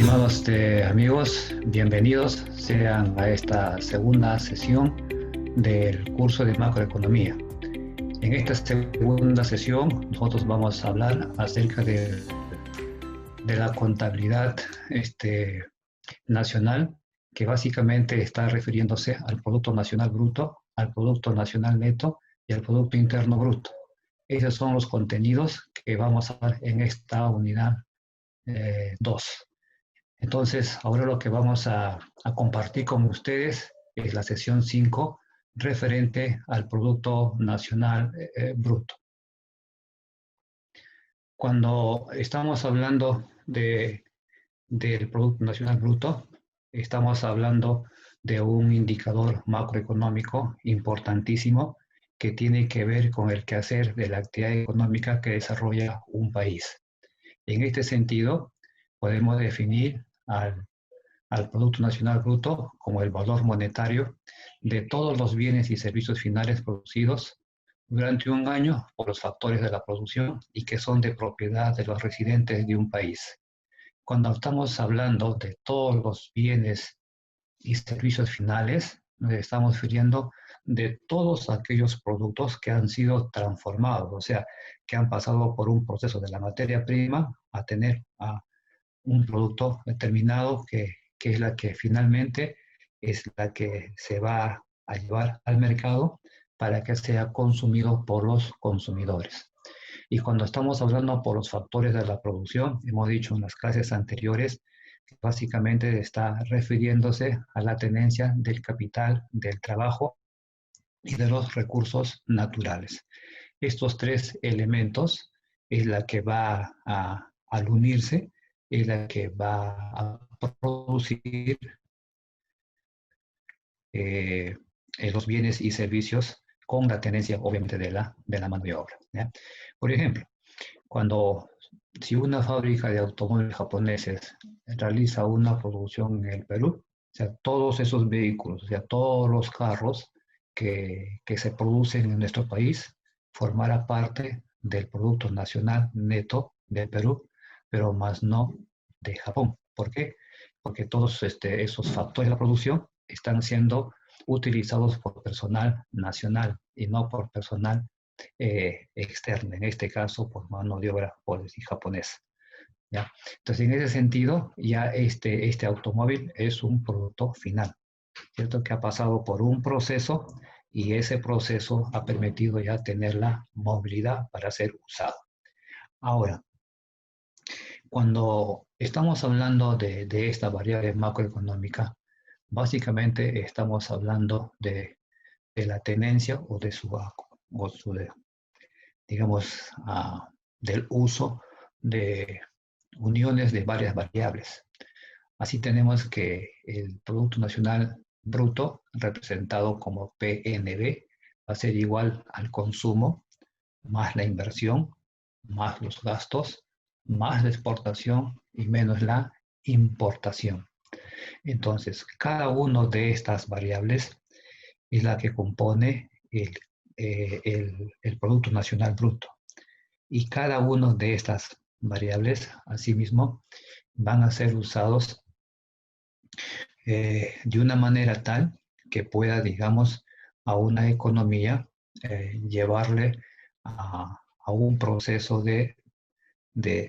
Estimados amigos, bienvenidos sean a esta segunda sesión del curso de macroeconomía. En esta segunda sesión nosotros vamos a hablar acerca de la contabilidad nacional, que básicamente está refiriéndose al Producto Nacional Bruto, al Producto Nacional Neto y al Producto Interno Bruto. Esos son los contenidos que vamos a ver en esta unidad 2. Entonces, ahora lo que vamos a compartir con ustedes es la sesión 5 referente al Producto Nacional Bruto. Cuando estamos hablando del Producto Nacional Bruto, estamos hablando de un indicador macroeconómico importantísimo que tiene que ver con el quehacer de la actividad económica que desarrolla un país. En este sentido, podemos definir al Producto Nacional Bruto como el valor monetario de todos los bienes y servicios finales producidos durante un año por los factores de la producción y que son de propiedad de los residentes de un país. Cuando estamos hablando de todos los bienes y servicios finales, nos estamos refiriendo de todos aquellos productos que han sido transformados, o sea, que han pasado por un proceso de la materia prima a tener un producto determinado que es la que finalmente es la que se va a llevar al mercado para que sea consumido por los consumidores. Y cuando estamos hablando por los factores de la producción, hemos dicho en las clases anteriores, que básicamente está refiriéndose a la tenencia del capital, del trabajo y de los recursos naturales. Estos tres elementos es la que va al unirse, es la que va a producir los bienes y servicios con la tenencia, obviamente, de la mano de obra, ¿ya? Por ejemplo, si una fábrica de automóviles japoneses realiza una producción en el Perú, o sea, todos esos vehículos, o sea, todos los carros que se producen en nuestro país, formará parte del Producto Nacional Neto del Perú, pero más no de Japón. ¿Por qué? Porque todos esos factores de la producción están siendo utilizados por personal nacional y no por personal externo, en este caso por mano de obra, por decir, japonesa, ¿ya? Entonces, en ese sentido, ya este automóvil es un producto final, ¿cierto? Que ha pasado por un proceso y ese proceso ha permitido ya tener la movilidad para ser usado. Ahora, cuando estamos hablando de esta variable macroeconómica, básicamente estamos hablando de la tenencia o de digamos, del uso de uniones de varias variables. Así tenemos que el Producto Nacional Bruto, representado como PNB, va a ser igual al consumo, más la inversión, más los gastos, más la exportación y menos la importación. Entonces, cada una de estas variables es la que compone el Producto Nacional Bruto. Y cada una de estas variables, asimismo, van a ser usados de una manera tal que pueda, digamos, a una economía llevarle a un proceso de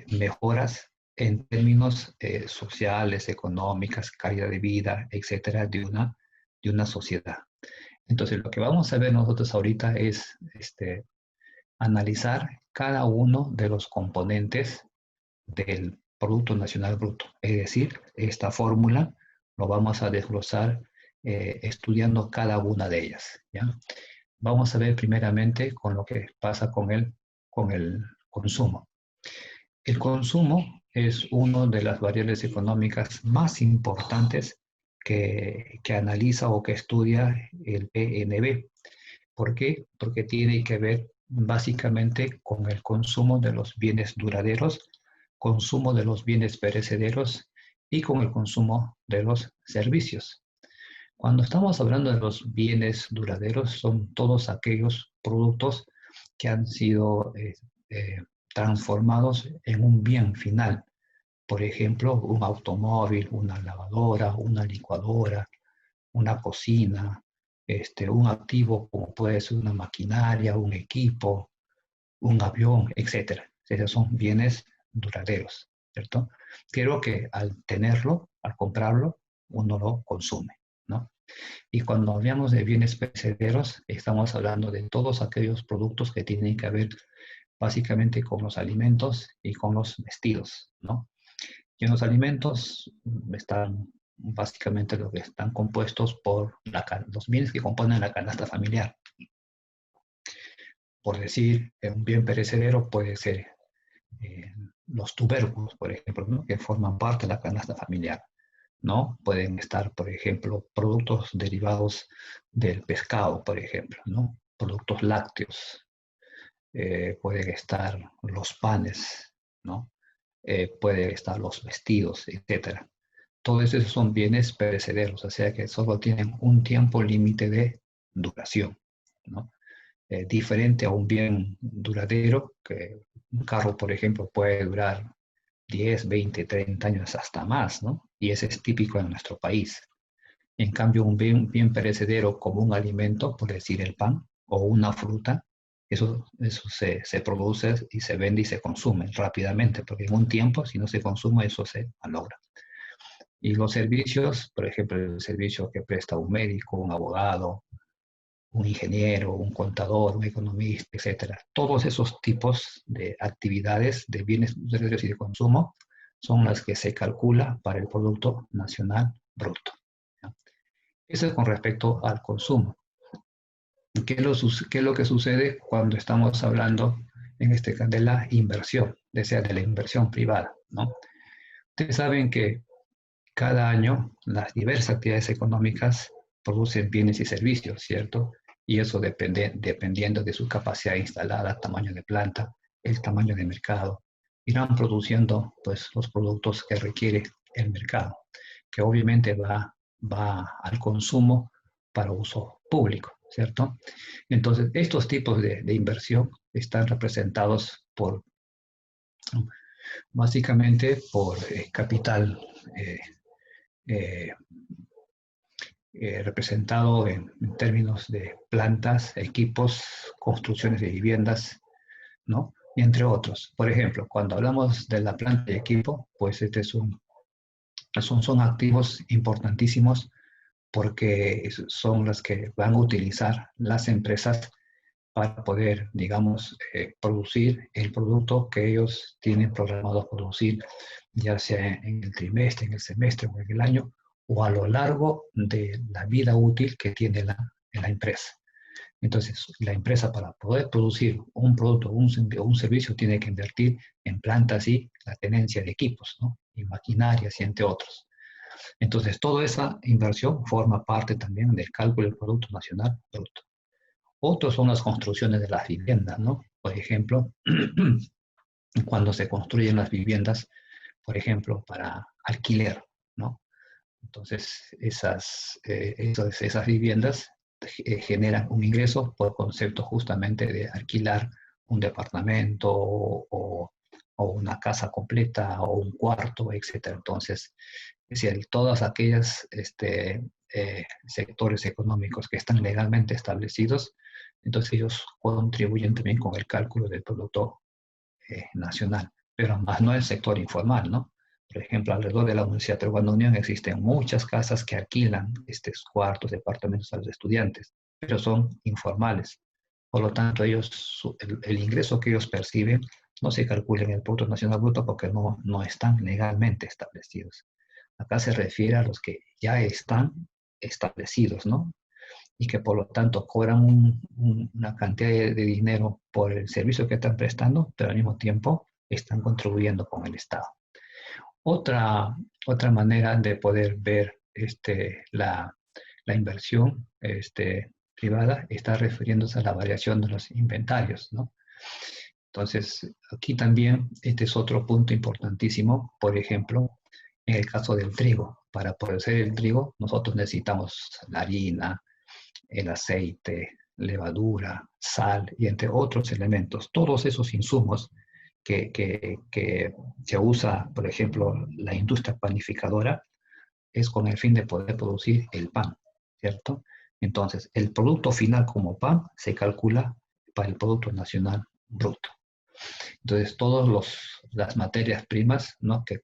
mejoras en términos sociales, económicas, calidad de vida, etcétera, de una sociedad. Entonces, lo que vamos a ver nosotros ahorita es analizar cada uno de los componentes del Producto Nacional Bruto. Es decir, esta fórmula lo vamos a desglosar estudiando cada una de ellas, ¿ya? Vamos a ver primeramente con lo que pasa con el consumo. El consumo es una de las variables económicas más importantes que analiza o que estudia el PNB. ¿Por qué? Porque tiene que ver básicamente con el consumo de los bienes duraderos, consumo de los bienes perecederos y con el consumo de los servicios. Cuando estamos hablando de los bienes duraderos, son todos aquellos productos que han sido transformados en un bien final, por ejemplo, un automóvil, una lavadora, una licuadora, una cocina, un activo como puede ser una maquinaria, un equipo, un avión, etcétera. Esos son bienes duraderos, ¿cierto? Creo que al tenerlo, al comprarlo, uno lo consume, ¿no? Y cuando hablamos de bienes perecederos, estamos hablando de todos aquellos productos que tienen que ver básicamente con los alimentos y con los vestidos, ¿no? Y en los alimentos están básicamente lo que están compuestos por los bienes que componen la canasta familiar. Por decir, un bien perecedero puede ser eh, los tubérculos, por ejemplo, ¿no? Que forman parte de la canasta familiar, ¿no? Pueden estar, por ejemplo, productos derivados del pescado, por ejemplo, ¿no? Productos lácteos, pueden estar los panes, ¿no? Pueden estar los vestidos, etcétera. Todos esos son bienes perecederos, o sea que solo tienen un tiempo límite de duración, ¿no? Diferente a un bien duradero, que un carro, por ejemplo, puede durar 10, 20, 30 años hasta más, ¿no? Y ese es típico en nuestro país. En cambio, un bien perecedero como un alimento, por decir el pan o una fruta, eso se produce y se vende y se consume rápidamente, porque en un tiempo, si no se consume, eso se malogra. Y los servicios, por ejemplo, el servicio que presta un médico, un abogado, un ingeniero, un contador, un economista, etcétera. Todos esos tipos de actividades de bienes duraderos y de consumo son las que se calcula para el Producto Nacional Bruto. ¿Ya? Eso es con respecto al consumo. ¿Qué es lo que sucede cuando estamos hablando, en este caso, de la inversión, de la inversión privada, ¿no? Ustedes saben que cada año las diversas actividades económicas producen bienes y servicios, ¿cierto? Y eso depende, dependiendo de su capacidad instalada, tamaño de planta, el tamaño de mercado, irán produciendo pues, los productos que requiere el mercado, que obviamente va al consumo para uso público, ¿cierto? Entonces, estos tipos de inversión están representados por, básicamente, por capital eh, eh, representado en términos de plantas, equipos, construcciones de viviendas, ¿no? Y entre otros. Por ejemplo, cuando hablamos de la planta y equipo, pues son activos importantísimos porque son los que van a utilizar las empresas para poder, digamos, producir el producto que ellos tienen programado producir, ya sea en el trimestre, en el semestre o en el año, o a lo largo de la vida útil que tiene la empresa. Entonces, la empresa para poder producir un producto o un servicio tiene que invertir en plantas y la tenencia de equipos, ¿no? Y maquinarias y entre otros. Entonces, toda esa inversión forma parte también del cálculo del Producto Nacional Bruto. Otros son las construcciones de las viviendas, ¿no? Por ejemplo, cuando se construyen las viviendas, por ejemplo, para alquiler, ¿no? Entonces, esas viviendas generan un ingreso por concepto justamente de alquilar un departamento o una casa completa o un cuarto, etcétera. Entonces, es decir, todas aquellas sectores económicos que están legalmente establecidos, entonces ellos contribuyen también con el cálculo del producto nacional, pero más no el sector informal, ¿no? Por ejemplo, alrededor de la Universidad Peruana Unión existen muchas casas que alquilan estos cuartos, departamentos a los estudiantes, pero son informales. Por lo tanto, el ingreso que ellos perciben no se calcula en el Producto Nacional Bruto porque no están legalmente establecidos. Acá se refiere a los que ya están establecidos, ¿no? Y que por lo tanto cobran una cantidad de dinero por el servicio que están prestando, pero al mismo tiempo están contribuyendo con el Estado. Otra manera de poder ver la inversión privada está refiriéndose a la variación de los inventarios, ¿no? Entonces, aquí también este es otro punto importantísimo. Por ejemplo, en el caso del trigo. Para producir el trigo, nosotros necesitamos la harina, el aceite, levadura, sal y entre otros elementos. Todos esos insumos que se usa, por ejemplo, la industria panificadora, es con el fin de poder producir el pan, ¿cierto? Entonces, el producto final como pan se calcula para el Producto Nacional Bruto. Entonces, todas las materias primas, ¿no? que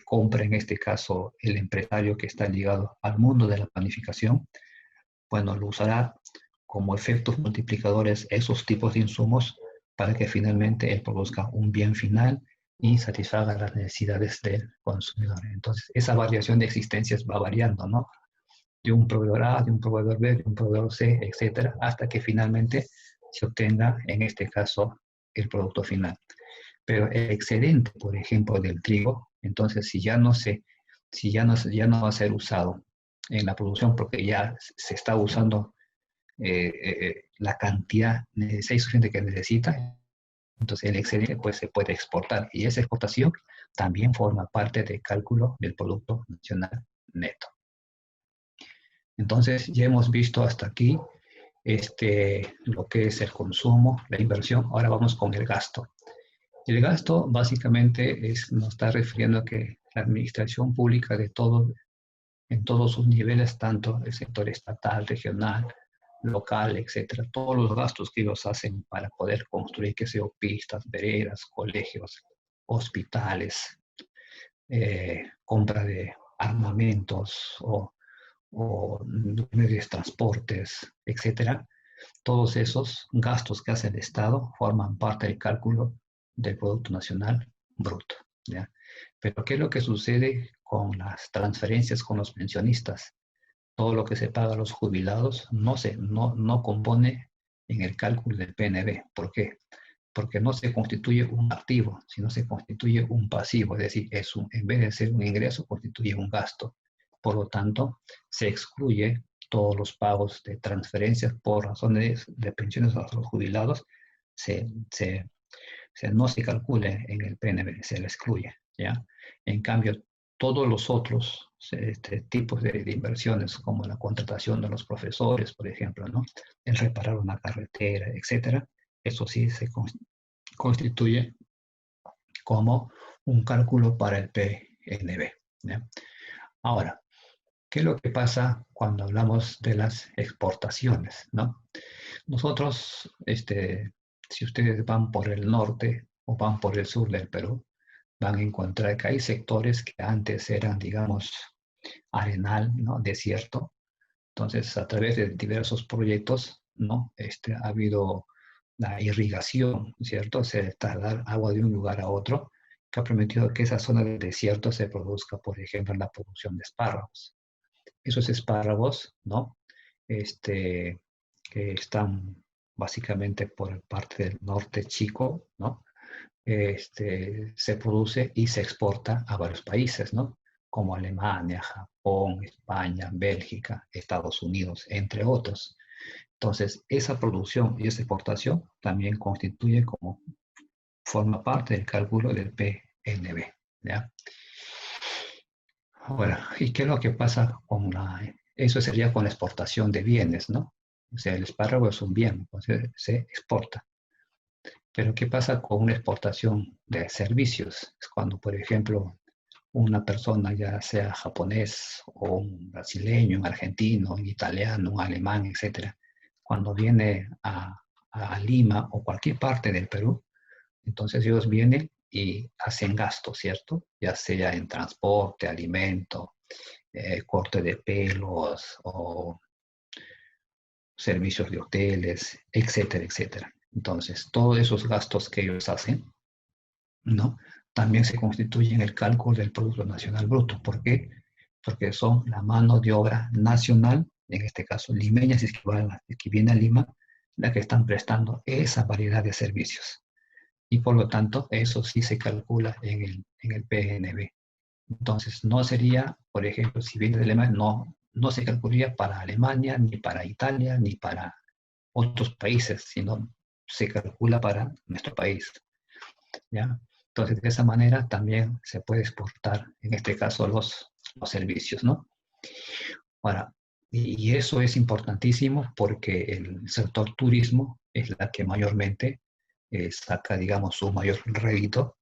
compra en este caso el empresario que está ligado al mundo de la panificación, bueno, lo usará como efectos multiplicadores esos tipos de insumos para que finalmente él produzca un bien final y satisfaga las necesidades del consumidor. Entonces, esa variación de existencias va variando, ¿no? De un proveedor A, de un proveedor B, de un proveedor C, etcétera, hasta que finalmente se obtenga, en este caso, el producto final. Pero el excedente, por ejemplo, del trigo, entonces ya no va a ser usado en la producción porque ya se está usando la cantidad suficiente que necesita, entonces el excedente pues se puede exportar y esa exportación también forma parte del cálculo del Producto Nacional Neto. Entonces ya hemos visto hasta aquí lo que es el consumo, la inversión. Ahora vamos con el gasto. El gasto básicamente nos está refiriendo a que la administración pública en todos sus niveles, tanto el sector estatal, regional, local, etcétera, todos los gastos que ellos hacen para poder construir, que sea pistas, veredas, colegios, hospitales, compra de armamentos o medios de transportes, etcétera, todos esos gastos que hace el Estado forman parte del cálculo del Producto Nacional Bruto, ¿ya? Pero ¿qué es lo que sucede con las transferencias con los pensionistas? Todo lo que se paga a los jubilados no compone en el cálculo del PNB. ¿Por qué? Porque no se constituye un activo, sino se constituye un pasivo, es decir, en vez de ser un ingreso, constituye un gasto. Por lo tanto, se excluye todos los pagos de transferencias por razones de pensiones a los jubilados, no se calcule en el PNB, se le excluye, ¿ya? En cambio, todos los otros tipos de inversiones, como la contratación de los profesores, por ejemplo, ¿no? El reparar una carretera, etcétera, eso sí se constituye como un cálculo para el PNB, ¿ya? Ahora, ¿qué es lo que pasa cuando hablamos de las exportaciones, ¿no? Nosotros, si ustedes van por el norte o van por el sur del Perú, van a encontrar que hay sectores que antes eran, digamos, arenal, ¿no? Desierto. Entonces, a través de diversos proyectos, ¿no? Ha habido la irrigación, ¿cierto? Se trasladar agua de un lugar a otro, que ha permitido que esa zona del desierto se produzca, por ejemplo, la producción de espárragos. Esos espárragos, ¿no? Que están básicamente por parte del norte chico, ¿no? Se produce y se exporta a varios países, ¿no? Como Alemania, Japón, España, Bélgica, Estados Unidos, entre otros. Entonces, esa producción y esa exportación también forma parte del cálculo del PNB, ¿ya? Ahora, ¿y qué es lo que pasa eso sería con la exportación de bienes, ¿no? O sea, el espárrago es un bien, entonces se exporta. Pero ¿qué pasa con una exportación de servicios? Es cuando, por ejemplo, una persona, ya sea japonés o un brasileño, un argentino, un italiano, un alemán, etcétera, cuando viene a Lima o cualquier parte del Perú, entonces ellos vienen y hacen gasto, ¿cierto? Ya sea en transporte, alimento, corte de pelos o servicios de hoteles, etcétera, etcétera. Entonces, todos esos gastos que ellos hacen, ¿no? También se constituyen en el cálculo del Producto Nacional Bruto. ¿Por qué? Porque son la mano de obra nacional, en este caso limeña, si es que viene a Lima, la que están prestando esa variedad de servicios. Y por lo tanto, eso sí se calcula en el PNB. Entonces, no sería, por ejemplo, si viene de Alemania, no se calcularía para Alemania, ni para Italia, ni para otros países, sino se calcula para nuestro país, ¿ya? Entonces, de esa manera también se puede exportar, en este caso, los servicios, ¿no? Ahora, y eso es importantísimo porque el sector turismo es la que mayormente saca, digamos, su mayor rédito,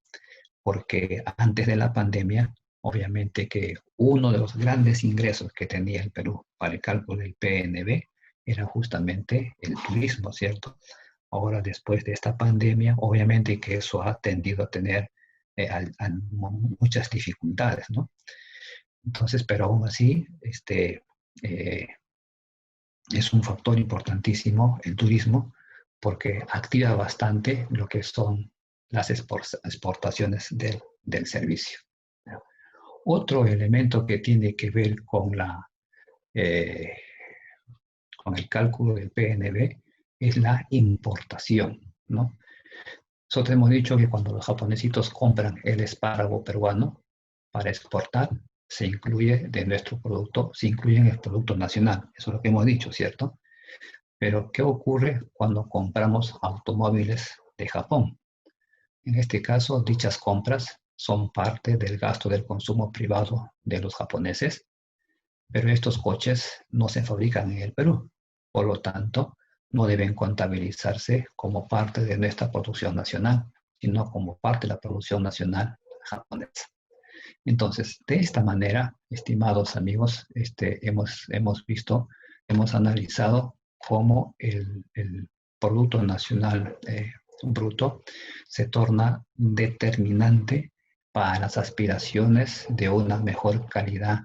porque antes de la pandemia, obviamente que uno de los grandes ingresos que tenía el Perú para el cálculo del PNB era justamente el turismo, ¿cierto? Ahora, después de esta pandemia, obviamente que eso ha tendido a tener muchas dificultades, ¿no? Entonces, pero aún así, eh, es un factor importantísimo el turismo porque activa bastante lo que son las exportaciones del servicio. Otro elemento que tiene que ver eh, con el cálculo del PNB es la importación, ¿no? Nosotros hemos dicho que cuando los japonesitos compran el espárrago peruano para exportar, se incluye de nuestro producto, se incluye en el producto nacional. Eso es lo que hemos dicho, ¿cierto? Pero, ¿qué ocurre cuando compramos automóviles de Japón? En este caso, dichas compras son parte del gasto del consumo privado de los japoneses, pero estos coches no se fabrican en el Perú. Por lo tanto, no deben contabilizarse como parte de nuestra producción nacional, sino como parte de la producción nacional japonesa. Entonces, de esta manera, estimados amigos, hemos visto, hemos analizado cómo el Producto Nacional Bruto se torna determinante para las aspiraciones de una mejor calidad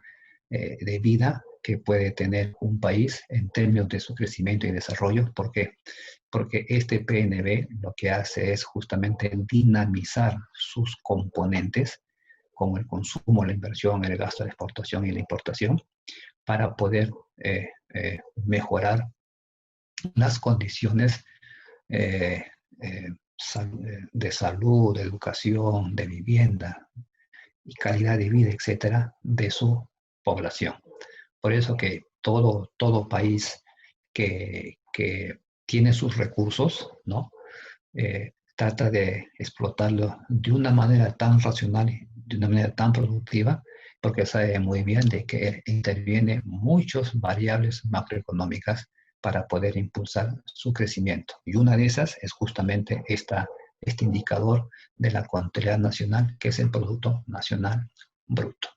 de vida que puede tener un país en términos de su crecimiento y desarrollo. ¿Por qué? Porque este PNB lo que hace es justamente dinamizar sus componentes como el consumo, la inversión, el gasto de exportación y la importación, para poder mejorar las condiciones eh, eh, de salud, de educación, de vivienda y calidad de vida, etcétera, de su población. Por eso que todo país que tiene sus recursos, ¿no? Trata de explotarlo de una manera tan racional, de una manera tan productiva, porque sabe muy bien de que interviene muchas variables macroeconómicas para poder impulsar su crecimiento. Y una de esas es justamente este indicador de la contabilidad nacional, que es el Producto Nacional Bruto.